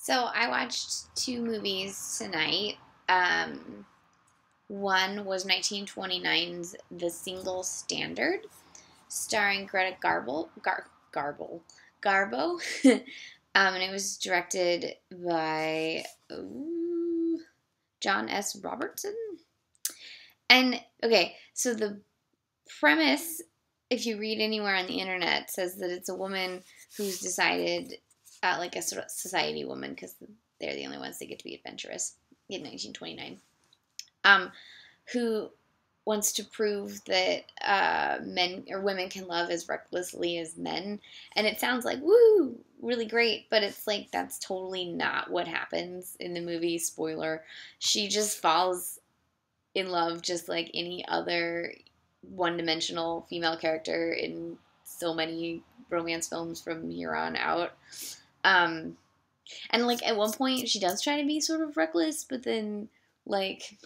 So I watched two movies tonight. Um, One was 1929's The Single Standard, starring Greta Garbo, and it was directed by John S. Robertson. And okay, so the premise, if you read anywhere on the internet, says that it's a woman who's decided, like a sort of society woman, because they're the only ones that get to be adventurous in 1929, who wants to prove that men or women can love as recklessly as men. And it sounds like, woo, really great, but it's like that's totally not what happens in the movie. Spoiler. She just falls in love just like any other one-dimensional female character in so many romance films from here on out. Um, and like at one point she does try to be sort of reckless, but then like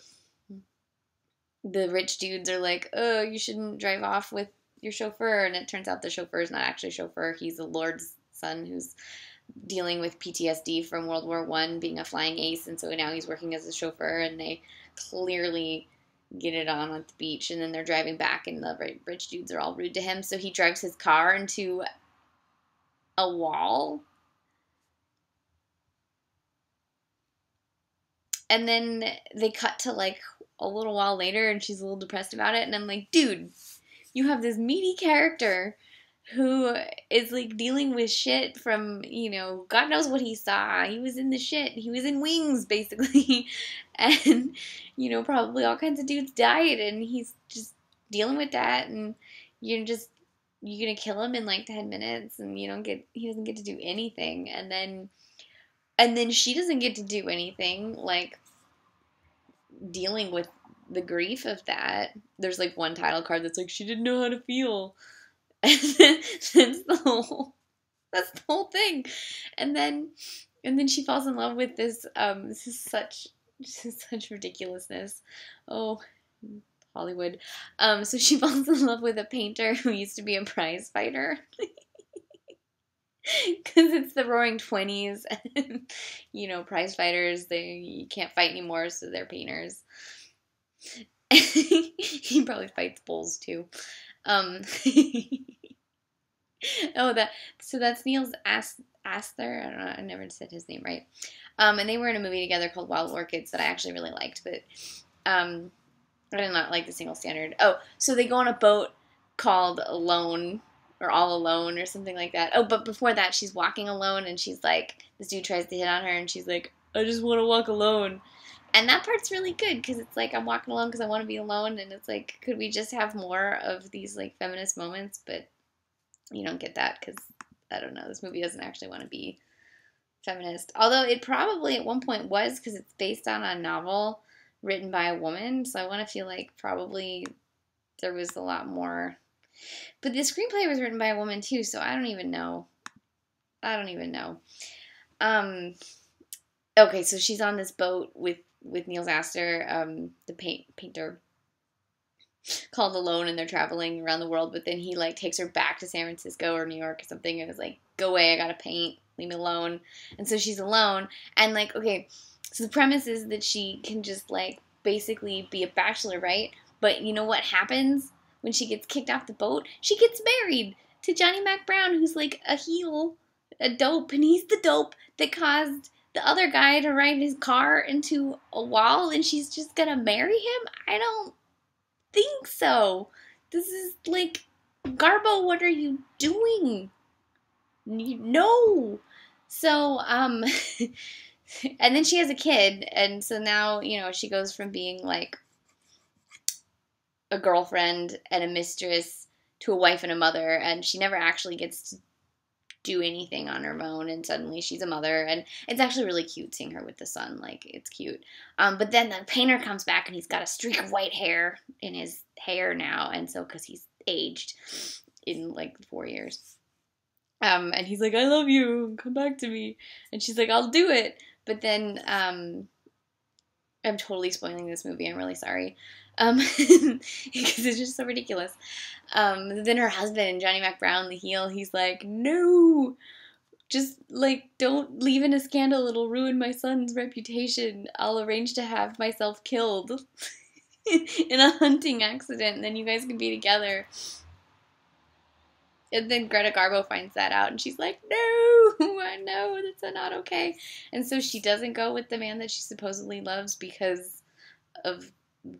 the rich dudes are like, oh, you shouldn't drive off with your chauffeur, and it turns out the chauffeur is not actually a chauffeur. He's a lord's son who's dealing with PTSD from World War I, being a flying ace, and so now he's working as a chauffeur, and they clearly get it on at the beach, and then they're driving back, and the rich dudes are all rude to him, so he drives his car into a wall, and then they cut to like a little while later, and she's a little depressed about it, and I'm like, dude, you have this meaty character who is like dealing with shit from, God knows what he saw. He was in the shit. He was in Wings, basically. And, probably all kinds of dudes died, and he's just dealing with that, and you're gonna kill him in like 10 minutes, and he doesn't get to do anything. And then she doesn't get to do anything, like dealing with the grief of that. There's like one title card that's like, she didn't know how to feel. And that's the whole thing. And then she falls in love with this. This is such ridiculousness. Oh, Hollywood. So she falls in love with a painter who used to be a prize fighter. Because it's the Roaring '20s, and prize fighters, you can't fight anymore, so they're painters. He probably fights bulls too. So that's Niels Aster. I don't know. I never said his name right. And they were in a movie together called Wild Orchids that I actually really liked, but I did not like The Single Standard. Oh, so they go on a boat called Alone or All Alone or something like that. Oh, but before that, she's walking alone, and she's like, this dude tries to hit on her, and she's like, I just want to walk alone. And that part's really good, because it's like, I'm walking alone because I want to be alone, and it's like, could we just have more of these like feminist moments? But you don't get that, because I don't know, this movie doesn't actually want to be feminist, although it probably at one point was, because it's based on a novel written by a woman, so I want to feel like probably there was a lot more, but the screenplay was written by a woman too, so I don't even know. Okay, so she's on this boat with Niels Aster, the painter, called Alone, and they're traveling around the world, but then he like takes her back to San Francisco or New York or something, and is like, go away, I gotta paint, leave me alone. And so she's alone, and like, okay, so the premise is that she can just like basically be a bachelor, right? But you know what happens when she gets kicked off the boat? She gets married to Johnny Mac Brown, who's like a heel, a dope, and he's the dope that caused the other guy to ride his car into a wall, and she's just gonna marry him? I don't think so. This is like, Garbo, what are you doing? No. So, and then she has a kid, and so now, she goes from being like a girlfriend and a mistress to a wife and a mother, and she never actually gets to do anything on her own, and suddenly she's a mother, and it's actually really cute seeing her with the son. Like, it's cute. But then the painter comes back, and he's got a streak of white hair in his hair now, and so, because he's aged in like 4 years. And he's like, I love you, come back to me. And she's like, I'll do it. But then, I'm totally spoiling this movie, I'm really sorry. Because it's just so ridiculous. Then her husband, Johnny Mac Brown, the heel, he's like, no, Just, like, don't leave in a scandal. It'll ruin my son's reputation. I'll arrange to have myself killed in a hunting accident, and then you guys can be together. And then Greta Garbo finds that out, and she's like, no, no, that's not okay. And so she doesn't go with the man that she supposedly loves because of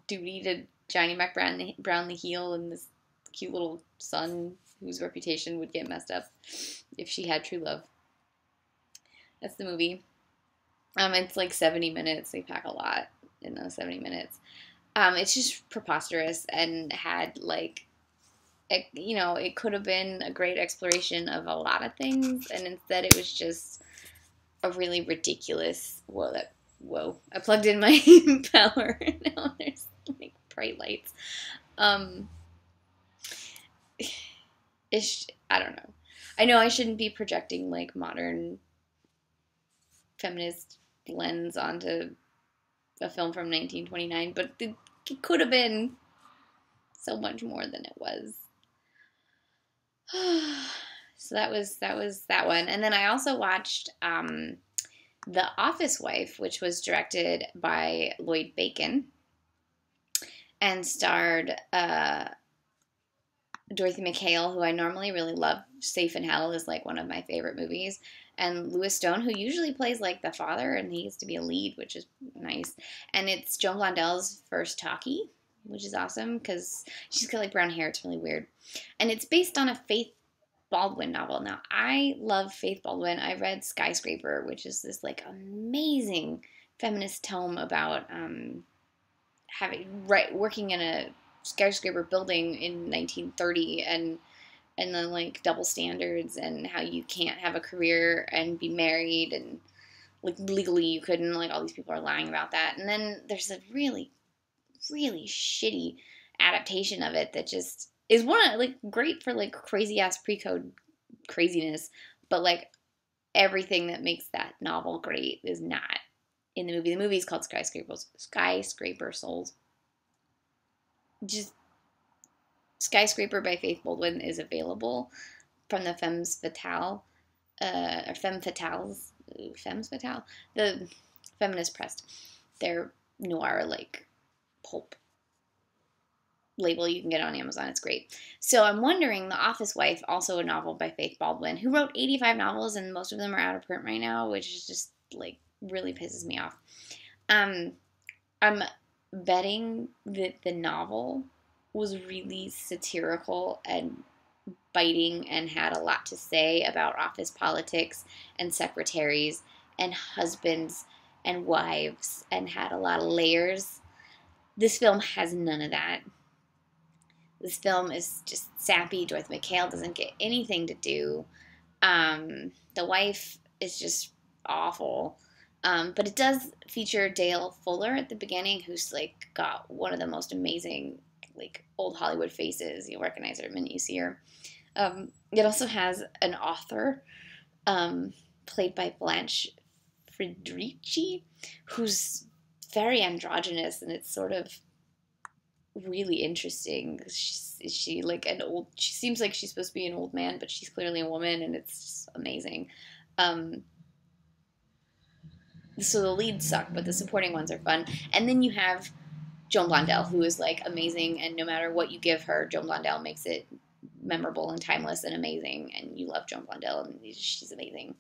duty to Johnny Mac Brown the heel and this cute little son whose reputation would get messed up if she had true love. That's the movie. It's like 70 minutes. They pack a lot in those 70 minutes. It's just preposterous and had, like, it could have been a great exploration of a lot of things, and instead it was just a really ridiculous. Whoa! I plugged in my power. Now there's, like, bright lights. I don't know. I know I shouldn't be projecting, like, modern feminist lens onto a film from 1929, but it could have been so much more than it was. So that was that one. And then I also watched The Office Wife, which was directed by Lloyd Bacon and starred Dorothy Mackaill, who I normally really love. Safe in Hell is, like, one of my favorite movies. And Louis Stone, who usually plays, like, the father, and he gets to be a lead, which is nice. And it's Joan Blondell's first talkie, which is awesome, because she's got, like, brown hair. It's really weird. And it's based on a Faith Baldwin novel. Now, I love Faith Baldwin. I read Skyscraper, which is this, like, amazing feminist tome about working in a skyscraper building in 1930 and then, like, double standards and how you can't have a career and be married and, like, legally you couldn't. Like, all these people are lying about that. And then there's a really, really shitty adaptation of it that just is like, great for, like, crazy ass pre-code craziness, but, like, everything that makes that novel great is not in the movie. The movie is called Skyscraper Souls. Just Skyscraper by Faith Baldwin is available from the Femmes Fatales, the Feminist Press. Their noir, like, pulp label you can get on Amazon. It's great. So I'm wondering, The Office Wife, also a novel by Faith Baldwin, who wrote 85 novels, and most of them are out of print right now, which is just, like, really pisses me off. I'm betting that the novel was really satirical and biting and had a lot to say about office politics and secretaries and husbands and wives and had a lot of layers. This film has none of that. This film is just sappy. Dorothy Mackaill doesn't get anything to do. The wife is just awful. But it does feature Dale Fuller at the beginning, who's, like, got one of the most amazing, like, old Hollywood faces. You'll recognize her the minute you see her. It also has an author, played by Blanche Friedrichi, who's very androgynous, and it's sort of really interesting. She like an old? She seems like she's supposed to be an old man, but she's clearly a woman, and it's just amazing. So the leads suck, but the supporting ones are fun. And then you have Joan Blondell, who is, like, amazing, and no matter what you give her, Joan Blondell makes it memorable and timeless and amazing, and you love Joan Blondell, and she's amazing.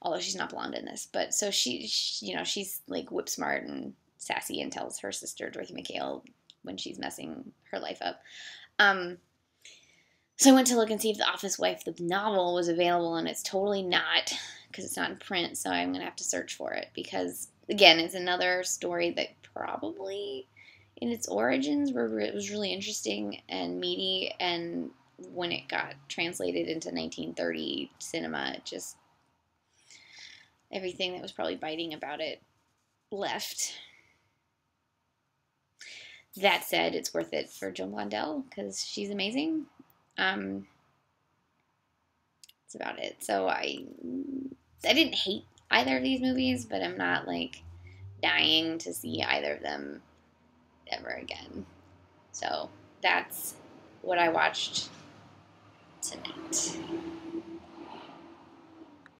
Although she's not blonde in this, but so she's, like, whip smart and sassy and tells her sister Dorothy Mackaill when she's messing her life up. So I went to look and see if The Office Wife, the novel, was available, and it's totally not, because it's not in print, so I'm going to have to search for it, because, again, it's another story that probably, in its origins, it was really interesting and meaty, and when it got translated into 1930 cinema, it just, everything that was probably biting about it left. That said, it's worth it for Joan Blondell, because she's amazing. That's about it. So I didn't hate either of these movies, but I'm not, like, dying to see either of them ever again. So that's what I watched tonight.